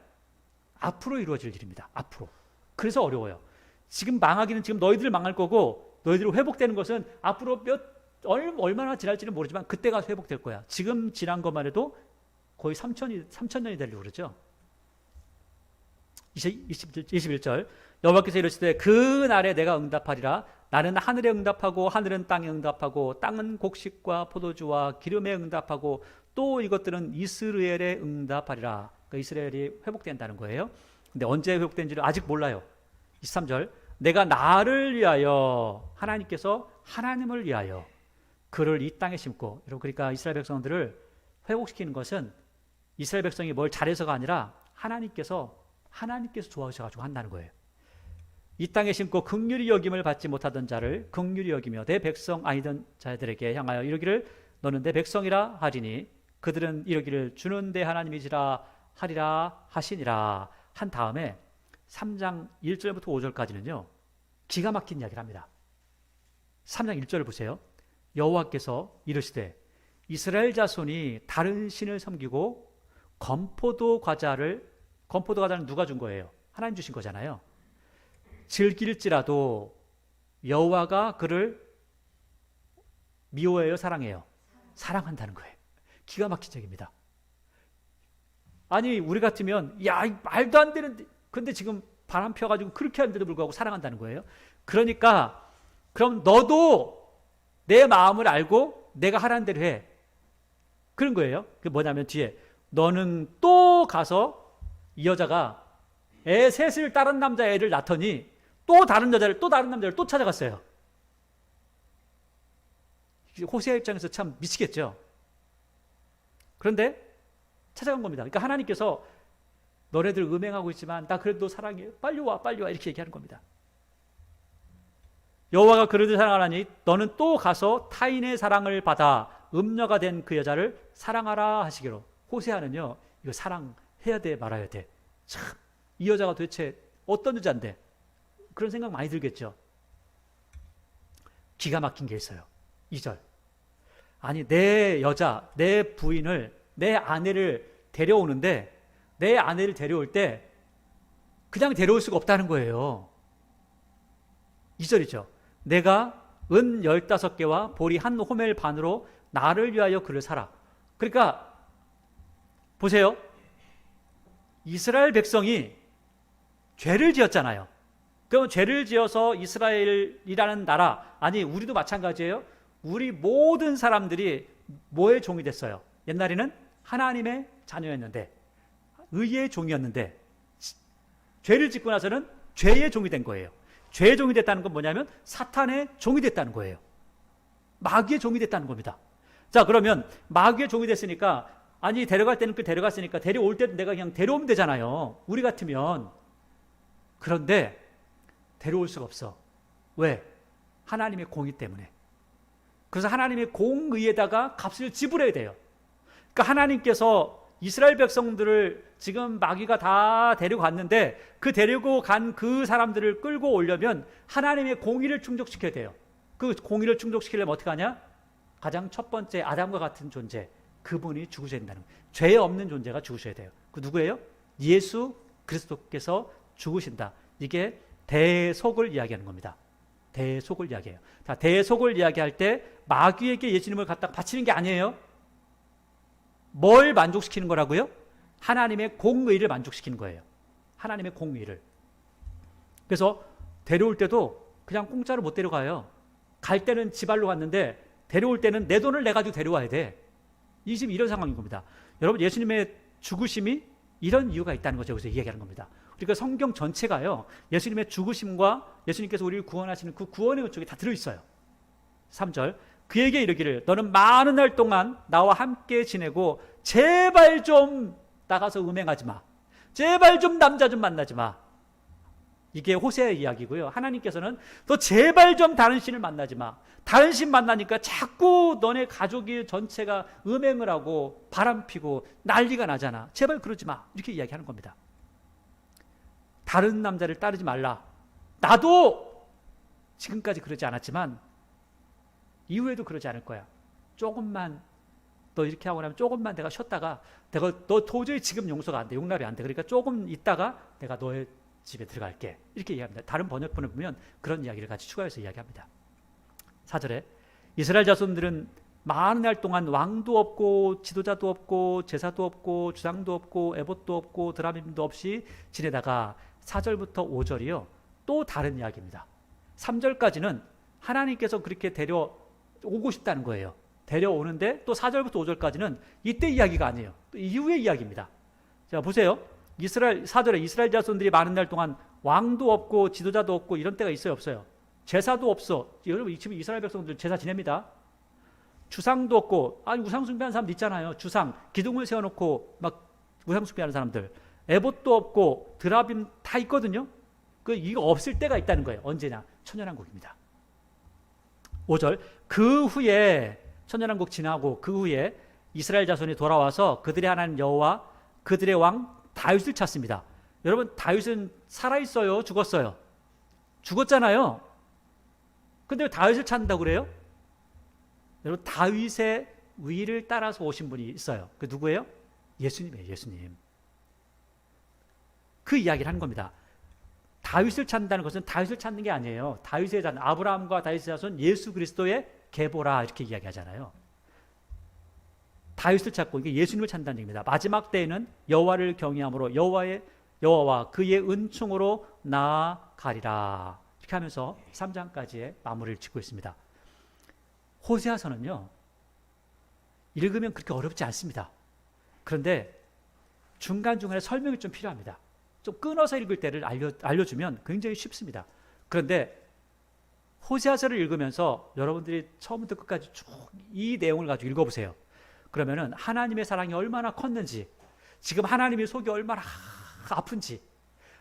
앞으로 이루어질 일입니다. 앞으로. 그래서 어려워요. 지금 망하기는 지금 너희들 망할 거고 너희들이 회복되는 것은 앞으로 얼마나 지날지는 모르지만 그때가 회복될 거야. 지금 지난 것만 해도 거의 3,000년이 되려고 그러죠. 21절, 여호와께서 이르시되 그 날에 내가 응답하리라. 나는 하늘에 응답하고 하늘은 땅에 응답하고 땅은 곡식과 포도주와 기름에 응답하고 또 이것들은 이스라엘에 응답하리라. 그러니까 이스라엘이 회복된다는 거예요. 근데 언제 회복된지를 아직 몰라요. 23절, 내가 나를 위하여, 하나님께서 하나님을 위하여 그를 이 땅에 심고, 여러분, 그러니까 이스라엘 백성들을 회복시키는 것은 이스라엘 백성이 뭘 잘해서가 아니라 하나님께서 도와주셔가지고 한다는 거예요. 이 땅에 심고 긍휼히 여김을 받지 못하던 자를 긍휼히 여기며 내 백성 아니던 자들에게 향하여 이르기를 너는 내 백성이라 하리니 그들은 이르기를 주는 내 하나님이시라 하리라 하시니라. 한 다음에 3장 1절부터 5절까지는요 기가 막힌 이야기를 합니다. 3장 1절을 보세요. 여호와께서 이르시되 이스라엘 자손이 다른 신을 섬기고 건포도 과자는 누가 준 거예요? 하나님 주신 거잖아요. 즐길지라도 여호와가 그를 미워해요, 사랑해요? 사랑한다는 거예요. 기가 막힌 얘기입니다. 아니, 우리 같으면 야, 말도 안 되는데, 근데 지금 바람 펴가지고 그렇게 하는데도 불구하고 사랑한다는 거예요. 그러니까 그럼 너도 내 마음을 알고 내가 하라는 대로 해. 그런 거예요. 그게 뭐냐면 뒤에 너는 또 가서 이 여자가 애 셋을 다른 남자애를 낳더니 또 다른 남자를 또 찾아갔어요. 호세아 입장에서 참 미치겠죠. 그런데 찾아간 겁니다. 그러니까 하나님께서 너네들 음행하고 있지만 나 그래도 사랑해. 빨리 와 이렇게 얘기하는 겁니다. 여호와가 그를 사랑하나니 너는 또 가서 타인의 사랑을 받아 음녀가 된 그 여자를 사랑하라 하시기로. 호세아는요 이거 사랑해야 돼 말아야 돼. 참, 이 여자가 도대체 어떤 여자인데 그런 생각 많이 들겠죠. 기가 막힌 게 있어요. 2절, 아니 내 여자, 내 부인을, 내 아내를 데려오는데 내 아내를 데려올 때 그냥 데려올 수가 없다는 거예요. 2절이죠. 내가 은 15개와 보리 한 호멜 반으로 나를 위하여 그를 사라. 그러니까 보세요. 이스라엘 백성이 죄를 지었잖아요. 그럼 죄를 지어서 이스라엘이라는 나라, 아니 우리도 마찬가지예요. 우리 모든 사람들이 뭐의 종이 됐어요? 옛날에는 하나님의 자녀였는데, 의의 종이었는데 죄를 짓고 나서는 죄의 종이 된 거예요. 죄의 종이 됐다는 건 뭐냐면 사탄의 종이 됐다는 거예요. 마귀의 종이 됐다는 겁니다. 자, 그러면 마귀의 종이 됐으니까, 아니 데려갈 때는 데려갔으니까 데려올 때도 내가 그냥 데려오면 되잖아요. 우리 같으면. 그런데 데려올 수가 없어. 왜? 하나님의 공의 때문에. 그래서 하나님의 공의에다가 값을 지불해야 돼요. 그러니까 하나님께서 이스라엘 백성들을 지금 마귀가 다 데려갔는데 그 데리고 간 그 사람들을 끌고 오려면 하나님의 공의를 충족시켜야 돼요. 그 공의를 충족시키려면 어떻게 하냐? 가장 첫 번째 아담과 같은 존재, 그분이 죽으셔야 된다는 거예요. 죄 없는 존재가 죽으셔야 돼요. 그 누구예요? 예수 그리스도께서 죽으신다. 이게 대속을 이야기하는 겁니다. 대속을 이야기해요. 자, 대속을 이야기할 때 마귀에게 예수님을 갖다 바치는 게 아니에요. 뭘 만족시키는 거라고요? 하나님의 공의를 만족시키는 거예요. 하나님의 공의를. 그래서 데려올 때도 그냥 공짜로 못 데려가요. 갈 때는 지발로 갔는데 데려올 때는 내 돈을 내 가지고 데려와야 돼. 지금 이런 상황인 겁니다. 여러분, 예수님의 죽으심이 이런 이유가 있다는 거죠. 여기서 이야기하는 겁니다. 그러니까 성경 전체가요, 예수님의 죽으심과 예수님께서 우리를 구원하시는 그 구원의 은총이 다 들어있어요. 3절, 그에게 이르기를 너는 많은 날 동안 나와 함께 지내고 제발 좀 나가서 음행하지 마. 제발 좀 남자 좀 만나지 마. 이게 호세아의 이야기고요. 하나님께서는 너 제발 좀 다른 신을 만나지 마. 다른 신 만나니까 자꾸 너네 가족이 전체가 음행을 하고 바람피고 난리가 나잖아. 제발 그러지 마. 이렇게 이야기하는 겁니다. 다른 남자를 따르지 말라. 나도 지금까지 그러지 않았지만 이후에도 그러지 않을 거야. 조금만 너 이렇게 하고 나면 조금만 내가 쉬었다가 너 도저히 지금 용서가 안 돼. 용납이 안 돼. 그러니까 조금 있다가 내가 너의 집에 들어갈게. 이렇게 이야기합니다. 다른 번역본을 보면 그런 이야기를 같이 추가해서 이야기합니다. 4절에 이스라엘 자손들은 많은 날 동안 왕도 없고 지도자도 없고 제사도 없고 주상도 없고 에봇도 없고 드라밈도 없이 지내다가 4절부터 5절이요. 또 다른 이야기입니다. 3절까지는 하나님께서 그렇게 데려오고 싶다는 거예요. 데려오는데 또 4절부터 5절까지는 이때 이야기가 아니에요. 또 이후의 이야기입니다. 자, 보세요. 4절에 이스라엘 자손들이 많은 날 동안 왕도 없고 지도자도 없고 이런 때가 있어요, 없어요? 제사도 없어. 여러분, 지금 이스라엘 백성들 제사 지냅니다. 주상도 없고, 아니 우상 숭배하는 사람도 있잖아요. 주상, 기둥을 세워놓고 막 우상 숭배하는 사람들. 에봇도 없고 드라빔 다 있거든요. 이거 없을 때가 있다는 거예요. 언제나 천년왕국입니다. 5절, 그 후에 천년왕국 지나고 그 후에 이스라엘 자손이 돌아와서 그들의 하나님 여호와 그들의 왕 다윗을 찾습니다. 여러분, 다윗은 살아있어요? 죽었어요? 죽었잖아요. 근데 왜 다윗을 찾는다고 그래요? 여러분, 다윗의 위를 따라서 오신 분이 있어요. 그 누구예요? 예수님이에요. 예수님. 그 이야기를 하는 겁니다. 다윗을 찾는다는 것은 다윗을 찾는 게 아니에요. 다윗의 자손, 아브라함과 다윗의 자손 예수 그리스도의 계보라 이렇게 이야기하잖아요. 다윗을 찾고 이게 예수님을 찾는다는 얘기입니다. 마지막 때에는 여호와를 경외함으로 여호와와 그의 은총으로 나아가리라. 이렇게 하면서 3장까지의 마무리를 짓고 있습니다. 호세아서는요, 읽으면 그렇게 어렵지 않습니다. 그런데 중간중간에 설명이 좀 필요합니다. 좀 끊어서 읽을 때를 알려주면 굉장히 쉽습니다. 그런데 호세아서를 읽으면서 여러분들이 처음부터 끝까지 쭉 이 내용을 가지고 읽어보세요. 그러면은 하나님의 사랑이 얼마나 컸는지, 지금 하나님의 속이 얼마나 아픈지,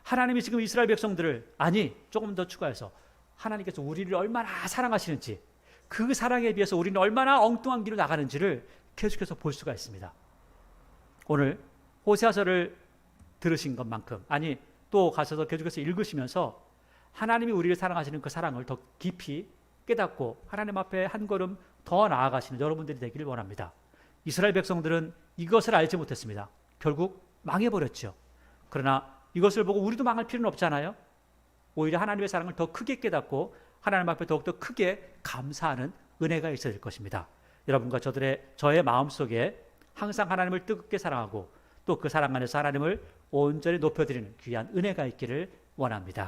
하나님이 지금 이스라엘 백성들을, 아니 조금 더 추가해서 하나님께서 우리를 얼마나 사랑하시는지, 그 사랑에 비해서 우리는 얼마나 엉뚱한 길로 나가는지를 계속해서 볼 수가 있습니다. 오늘 호세아서를 들으신 것만큼, 아니 또 가셔서 계속해서 읽으시면서 하나님이 우리를 사랑하시는 그 사랑을 더 깊이 깨닫고 하나님 앞에 한 걸음 더 나아가시는 여러분들이 되기를 원합니다. 이스라엘 백성들은 이것을 알지 못했습니다. 결국 망해버렸죠. 그러나 이것을 보고 우리도 망할 필요는 없잖아요. 오히려 하나님의 사랑을 더 크게 깨닫고 하나님 앞에 더욱더 크게 감사하는 은혜가 있어야 될 것입니다. 여러분과 저의 마음속에 항상 하나님을 뜨겁게 사랑하고 또 그 사랑 안에서 하나님을 온전히 높여드리는 귀한 은혜가 있기를 원합니다.